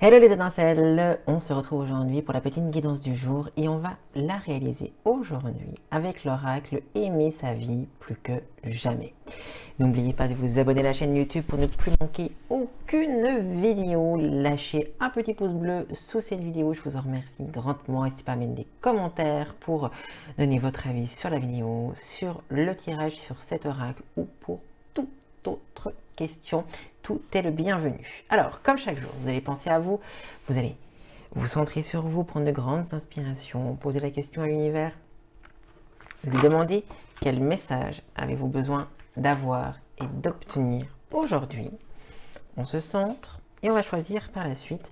Hello les étincelles, on se retrouve aujourd'hui pour la petite guidance du jour et on va la réaliser aujourd'hui avec l'oracle Aimer sa vie plus que jamais. N'oubliez pas de vous abonner à la chaîne YouTube pour ne plus manquer aucune vidéo. Lâchez un petit pouce bleu sous cette vidéo, je vous en remercie grandement. N'hésitez pas à mettre des commentaires pour donner votre avis sur la vidéo, sur le tirage, sur cet oracle ou pour toute autre question. Tout est le bienvenu. Alors, comme chaque jour, vous allez penser à vous, vous allez vous centrer sur vous, prendre de grandes inspirations, poser la question à l'univers, lui demander quel message avez-vous besoin d'avoir et d'obtenir aujourd'hui. On se centre et on va choisir par la suite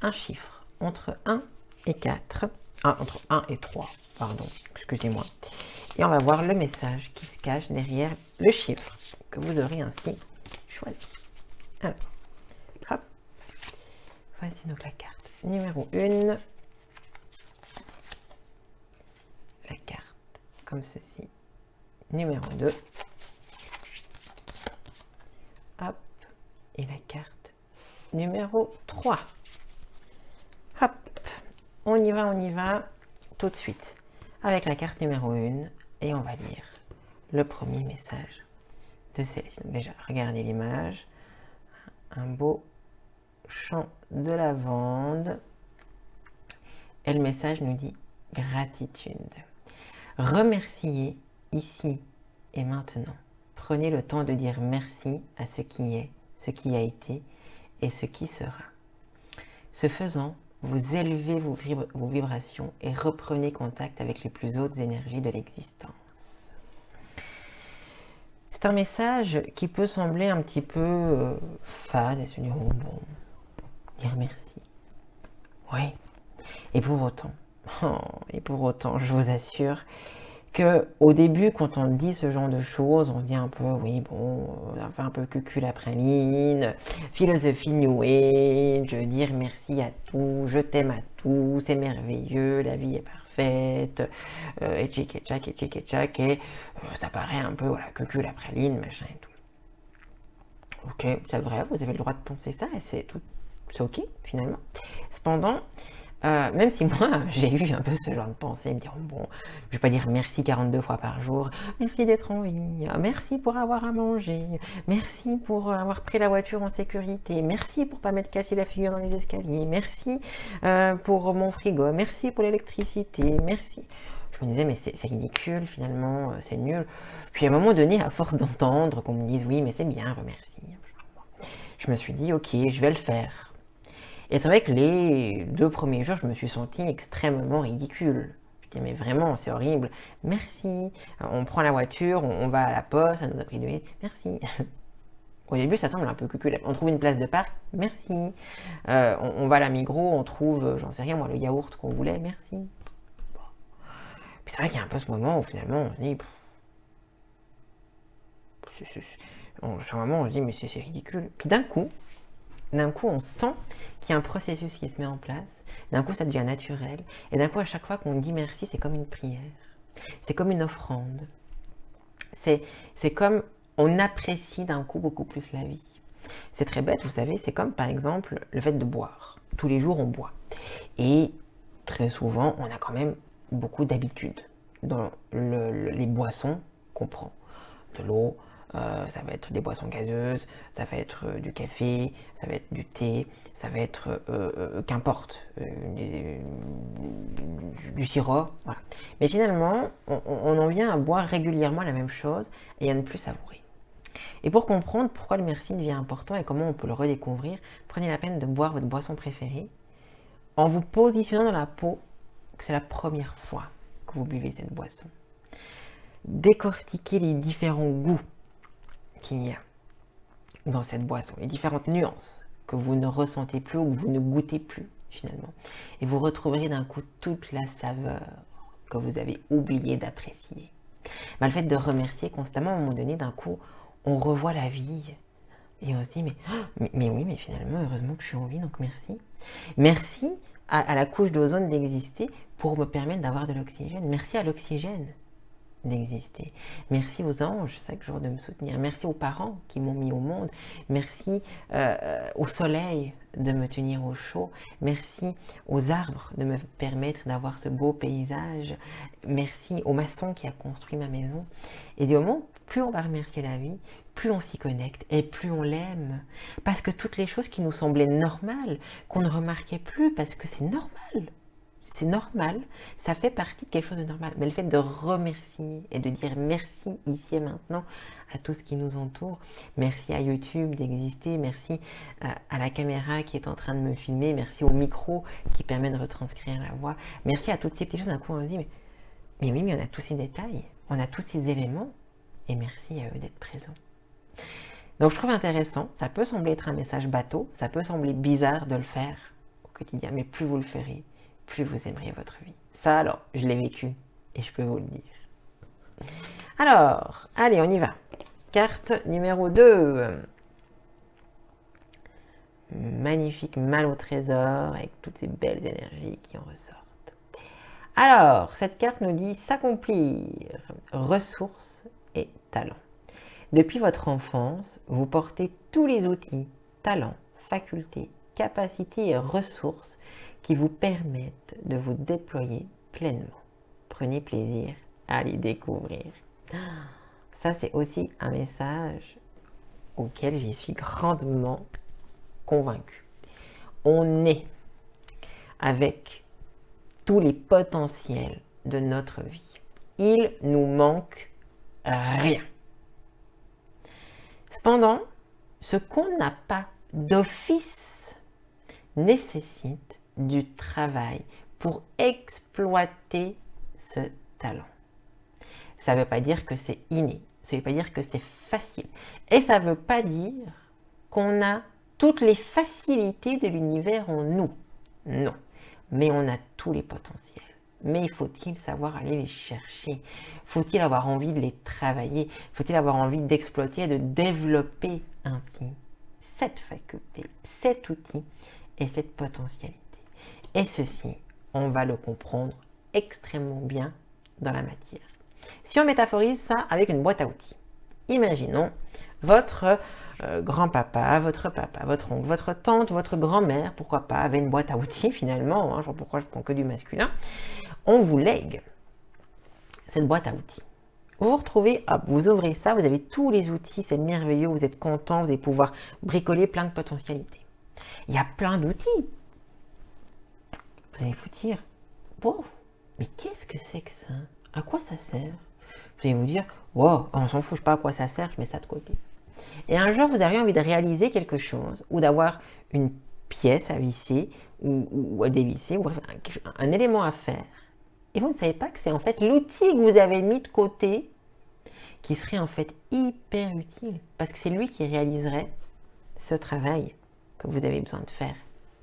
un chiffre entre 1 et 4, entre 1 et 3, pardon, excusez-moi. Et on va voir le message qui se cache derrière le chiffre que vous aurez ainsi choisi. Alors, hop, voici donc la carte numéro 1, la carte comme ceci, numéro 2, hop, et la carte numéro 3. Hop, on y va tout de suite avec la carte numéro 1 et on va lire le premier message de celle-ci. Déjà, regardez l'image. Un beau champ de lavande. Et le message nous dit gratitude. Remerciez ici et maintenant. Prenez le temps de dire merci à ce qui est, ce qui a été et ce qui sera. Ce faisant, vous élevez vos vibrations et reprenez contact avec les plus hautes énergies de l'existence. C'est un message qui peut sembler un petit peu fade et se dire oh, bon, dire merci. Oui. Et pour autant, je vous assure que au début, quand on dit ce genre de choses, on se dit un peu, oui, bon, on fait un peu cucul après ligne, philosophie New Age, dire merci à tout, je t'aime à tout, c'est merveilleux, la vie est parfaite, et tchic et tchac, et tchic et tchac, et ça paraît un peu, voilà, cucul après ligne, machin et tout. Ok, c'est vrai, vous avez le droit de penser ça, et c'est ok, finalement. Cependant, même si moi, j'ai eu un peu ce genre de pensée, me dire, bon, je vais pas dire merci 42 fois par jour, merci d'être en vie, merci pour avoir à manger, merci pour avoir pris la voiture en sécurité, merci pour pas m'être cassé la figure dans les escaliers, merci pour mon frigo, merci pour l'électricité, merci. Je me disais, mais c'est ridicule finalement, c'est nul. Puis à un moment donné, à force d'entendre qu'on me dise, oui, mais c'est bien, remercie, je me suis dit, ok, je vais le faire. Et c'est vrai que les 2 premiers jours, je me suis sentie extrêmement ridicule. Je dis, mais vraiment, c'est horrible. Merci. On prend la voiture, on va à la poste, ça nous a pris 2 minutes. Merci. Au début, ça semble un peu cucul. On trouve une place de parc. Merci. On va à la Migros, on trouve, j'en sais rien, moi, le yaourt qu'on voulait. Merci. Bon. Puis c'est vrai qu'il y a un peu ce moment où finalement, on se dit... sur un moment, on se dit, mais c'est ridicule. Puis d'un coup, on sent qu'il y a un processus qui se met en place. D'un coup, ça devient naturel. Et d'un coup, à chaque fois qu'on dit merci, c'est comme une prière. C'est comme une offrande. C'est comme on apprécie d'un coup beaucoup plus la vie. C'est très bête, vous savez, c'est comme par exemple le fait de boire. Tous les jours, on boit. Et très souvent, on a quand même beaucoup d'habitudes dans les boissons qu'on prend. De l'eau, ça va être des boissons gazeuses, ça va être du café, ça va être du thé, ça va être qu'importe, du sirop, voilà. Mais finalement, on en vient à boire régulièrement la même chose et à ne plus savourer. Et pour comprendre pourquoi le merci devient important et comment on peut le redécouvrir, prenez la peine de boire votre boisson préférée en vous positionnant dans la peau que c'est la première fois que vous buvez cette boisson. Décortiquez les différents goûts qu'il y a dans cette boisson, les différentes nuances que vous ne ressentez plus ou que vous ne goûtez plus finalement. Et vous retrouverez d'un coup toute la saveur que vous avez oublié d'apprécier. Le fait de remercier constamment, à un moment donné, d'un coup, on revoit la vie et on se dit, mais oui, mais finalement, heureusement que je suis en vie, donc merci. Merci à la couche d'ozone d'exister pour me permettre d'avoir de l'oxygène. Merci à l'oxygène d'exister. Merci aux anges chaque jour de me soutenir. Merci aux parents qui m'ont mis au monde. Merci au soleil de me tenir au chaud. Merci aux arbres de me permettre d'avoir ce beau paysage. Merci au maçon qui a construit ma maison. Et du moment, plus on va remercier la vie, plus on s'y connecte et plus on l'aime. Parce que toutes les choses qui nous semblaient normales, qu'on ne remarquait plus parce que c'est normal. C'est normal, ça fait partie de quelque chose de normal. Mais le fait de remercier et de dire merci ici et maintenant à tout ce qui nous entoure, merci à YouTube d'exister, merci à la caméra qui est en train de me filmer, merci au micro qui permet de retranscrire la voix, merci à toutes ces petites choses. D'un coup on se dit, mais oui, mais on a tous ces détails, on a tous ces éléments, et merci à eux d'être présents. Donc je trouve intéressant, ça peut sembler être un message bateau, ça peut sembler bizarre de le faire au quotidien, mais plus vous le ferez, plus vous aimerez votre vie. Ça alors, je l'ai vécu et je peux vous le dire. Alors, allez, on y va. Carte numéro 2. Magnifique mal au trésor avec toutes ces belles énergies qui en ressortent. Alors, cette carte nous dit s'accomplir, ressources et talents. Depuis votre enfance, vous portez tous les outils, talents, facultés, capacités et ressources qui vous permettent de vous déployer pleinement. Prenez plaisir à les découvrir. Ça, c'est aussi un message auquel j'y suis grandement convaincue. On est avec tous les potentiels de notre vie. Il nous manque rien. Cependant, ce qu'on n'a pas d'office nécessite du travail pour exploiter ce talent. Ça ne veut pas dire que c'est inné, ça ne veut pas dire que c'est facile. Et ça ne veut pas dire qu'on a toutes les facilités de l'univers en nous. Non, mais on a tous les potentiels. Mais faut-il savoir aller les chercher? Faut-il avoir envie de les travailler? Faut-il avoir envie d'exploiter et de développer ainsi cette faculté, cet outil et cette potentialité? Et ceci, on va le comprendre extrêmement bien dans la matière. Si on métaphorise ça avec une boîte à outils, imaginons votre grand-papa, votre oncle, votre tante, votre grand-mère, pourquoi pas, avait une boîte à outils finalement, je ne sais pas pourquoi je prends que du masculin. On vous lègue cette boîte à outils. Vous vous retrouvez, hop, vous ouvrez ça, vous avez tous les outils, c'est merveilleux, vous êtes content, vous allez pouvoir bricoler plein de potentialités. Il y a plein d'outils. Vous allez vous dire, wow, mais qu'est-ce que c'est que ça? À quoi ça sert? Vous allez vous dire, wow, on s'en fout, je ne sais pas à quoi ça sert, je mets ça de côté. Et un jour, vous avez envie de réaliser quelque chose, ou d'avoir une pièce à visser, ou à dévisser, ou bref, un élément à faire. Et vous ne savez pas que c'est en fait l'outil que vous avez mis de côté qui serait en fait hyper utile. Parce que c'est lui qui réaliserait ce travail que vous avez besoin de faire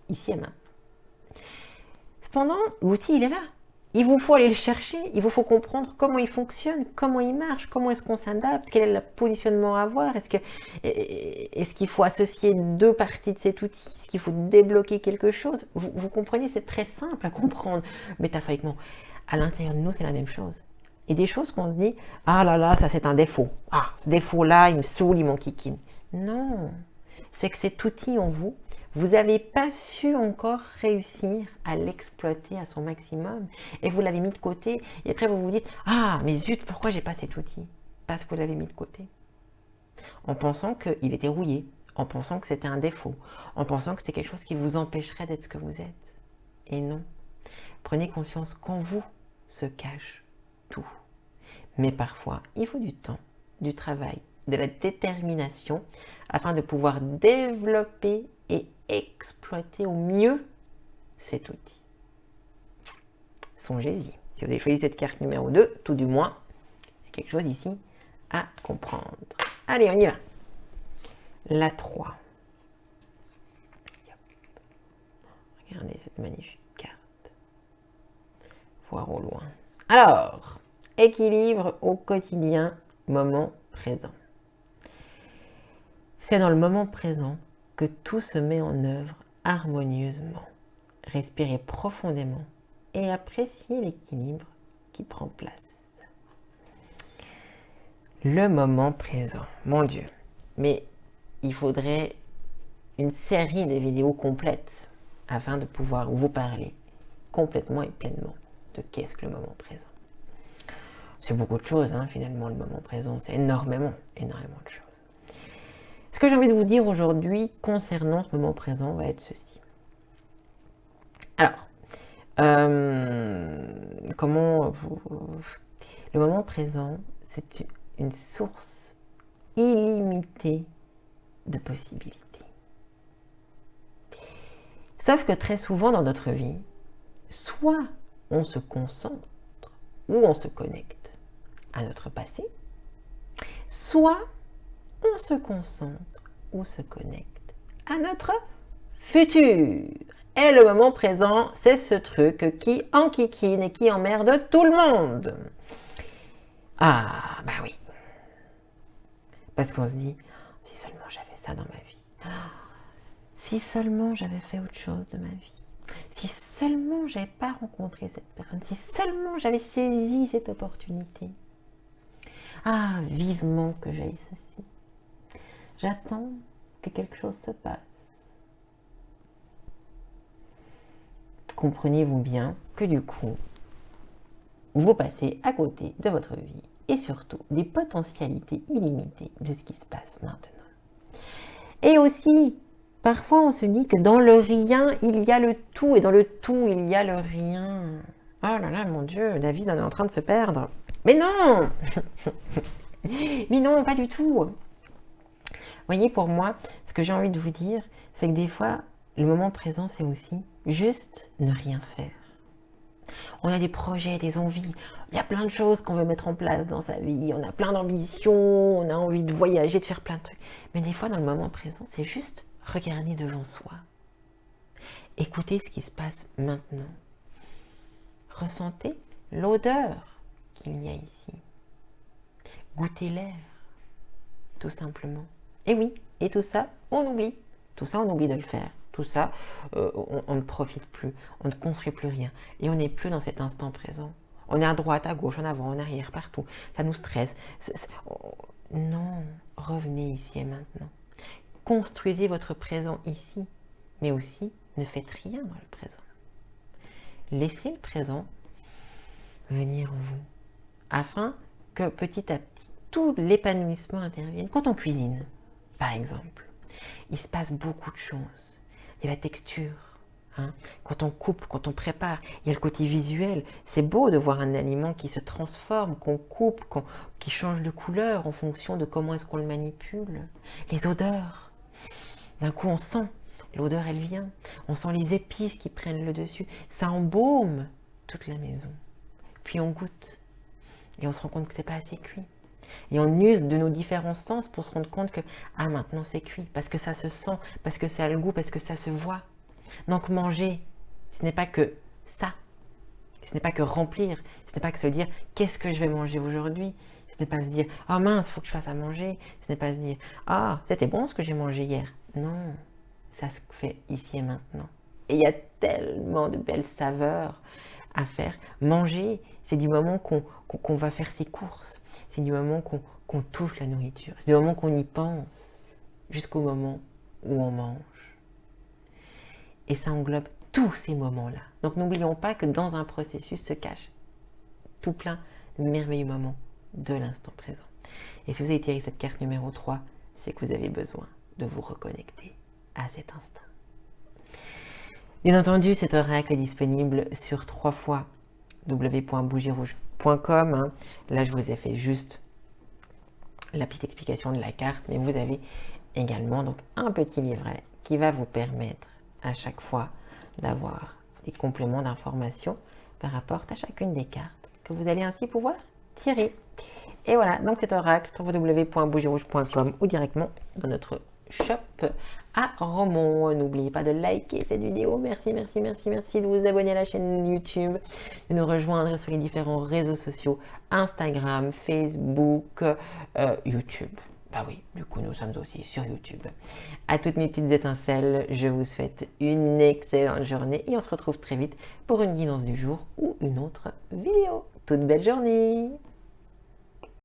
ici et maintenant. Cependant, l'outil, il est là. Il vous faut aller le chercher, il vous faut comprendre comment il fonctionne, comment il marche, comment est-ce qu'on s'adapte, quel est le positionnement à avoir, est-ce qu'il faut associer deux parties de cet outil, est-ce qu'il faut débloquer quelque chose. Vous comprenez, c'est très simple à comprendre métaphoriquement. À l'intérieur de nous, c'est la même chose. Et des choses qu'on se dit, ah là là, ça c'est un défaut. Ah, ce défaut-là, il me saoule, il m'enquiquine. Non, c'est que cet outil en vous, vous n'avez pas su encore réussir à l'exploiter à son maximum. Et vous l'avez mis de côté. Et après, vous vous dites, ah, mais zut, pourquoi j'ai pas cet outil? Parce que vous l'avez mis de côté. En pensant qu'il était rouillé, en pensant que c'était un défaut, en pensant que c'était quelque chose qui vous empêcherait d'être ce que vous êtes. Et non. Prenez conscience qu'en vous se cache tout. Mais parfois, il faut du temps, du travail, de la détermination afin de pouvoir développer et exploiter au mieux cet outil. Songez-y. Si vous avez choisi cette carte numéro 2, tout du moins, il y a quelque chose ici à comprendre. Allez, on y va. La 3. Regardez cette magnifique carte. Voir au loin. Alors, équilibre au quotidien, moment présent. C'est dans le moment présent que tout se met en œuvre harmonieusement. Respirez profondément et appréciez l'équilibre qui prend place. Le moment présent, mon Dieu. Mais il faudrait une série de vidéos complètes afin de pouvoir vous parler complètement et pleinement de qu'est-ce que le moment présent. C'est beaucoup de choses, hein, finalement, le moment présent. C'est énormément, énormément de choses. Ce que j'ai envie de vous dire aujourd'hui concernant ce moment présent va être ceci. Alors, le moment présent, c'est une source illimitée de possibilités. Sauf que très souvent dans notre vie, soit on se concentre ou on se connecte à notre passé, soit on se concentre ou se connecte à notre futur. Et le moment présent, c'est ce truc qui enquiquine et qui emmerde tout le monde. Ah, bah oui. Parce qu'on se dit, si seulement j'avais ça dans ma vie. Si seulement j'avais fait autre chose de ma vie. Si seulement j'avais pas rencontré cette personne. Si seulement j'avais saisi cette opportunité. Ah, vivement que j'aille ceci. J'attends que quelque chose se passe. Comprenez-vous bien que du coup, vous passez à côté de votre vie et surtout des potentialités illimitées de ce qui se passe maintenant. Et aussi, parfois on se dit que dans le rien, il y a le tout et dans le tout, il y a le rien. Oh là là, mon Dieu, la vie en est en train de se perdre. Mais non Mais non, pas du tout. Voyez, pour moi, ce que j'ai envie de vous dire, c'est que des fois, le moment présent, c'est aussi juste ne rien faire. On a des projets, des envies, il y a plein de choses qu'on veut mettre en place dans sa vie, on a plein d'ambitions, on a envie de voyager, de faire plein de trucs. Mais des fois, dans le moment présent, c'est juste regarder devant soi. Écoutez ce qui se passe maintenant. Ressentez l'odeur qu'il y a ici. Goûtez l'air, tout simplement. Et oui, et tout ça, on oublie. Tout ça, on oublie de le faire. Tout ça, on ne profite plus, on ne construit plus rien. Et on n'est plus dans cet instant présent. On est à droite, à gauche, en avant, en arrière, partout. Ça nous stresse. Non, revenez ici et maintenant. Construisez votre présent ici, mais aussi ne faites rien dans le présent. Laissez le présent venir en vous, afin que petit à petit, tout l'épanouissement intervienne. Quand on cuisine, par exemple, il se passe beaucoup de choses. Il y a la texture, hein. Quand on coupe, quand on prépare, il y a le côté visuel. C'est beau de voir un aliment qui se transforme, qu'on coupe, qui change de couleur en fonction de comment est-ce qu'on le manipule. Les odeurs, d'un coup on sent, l'odeur elle vient, on sent les épices qui prennent le dessus, ça embaume toute la maison. Puis on goûte et on se rend compte que c'est pas assez cuit. Et on use de nos différents sens pour se rendre compte que ah, maintenant c'est cuit, parce que ça se sent, parce que ça a le goût, parce que ça se voit. Donc manger, ce n'est pas que ça, ce n'est pas que remplir, ce n'est pas que se dire qu'est-ce que je vais manger aujourd'hui, ce n'est pas se dire oh mince, il faut que je fasse à manger, ce n'est pas se dire ah, c'était bon ce que j'ai mangé hier. Non, ça se fait ici et maintenant. Et il y a tellement de belles saveurs à faire. Manger, c'est du moment qu'on va faire ses courses. C'est du moment qu'on touche la nourriture. C'est du moment qu'on y pense, jusqu'au moment où on mange. Et ça englobe tous ces moments-là. Donc n'oublions pas que dans un processus se cache tout plein de merveilleux moments de l'instant présent. Et si vous avez tiré cette carte numéro 3, c'est que vous avez besoin de vous reconnecter à cet instant. Bien entendu, cet oracle est disponible sur 3 fois www.bougierouge.com. Hein. Là, je vous ai fait juste la petite explication de la carte, mais vous avez également donc un petit livret qui va vous permettre à chaque fois d'avoir des compléments d'informations par rapport à chacune des cartes que vous allez ainsi pouvoir tirer. Et voilà, donc cet oracle sur www.bougierouge.com ou directement dans notre shop à Romont. N'oubliez pas de liker cette vidéo. Merci, merci, merci, merci de vous abonner à la chaîne YouTube, de nous rejoindre sur les différents réseaux sociaux, Instagram, Facebook, YouTube. Bah oui, du coup nous sommes aussi sur YouTube. À toutes mes petites étincelles, je vous souhaite une excellente journée et on se retrouve très vite pour une guidance du jour ou une autre vidéo. Toute belle journée!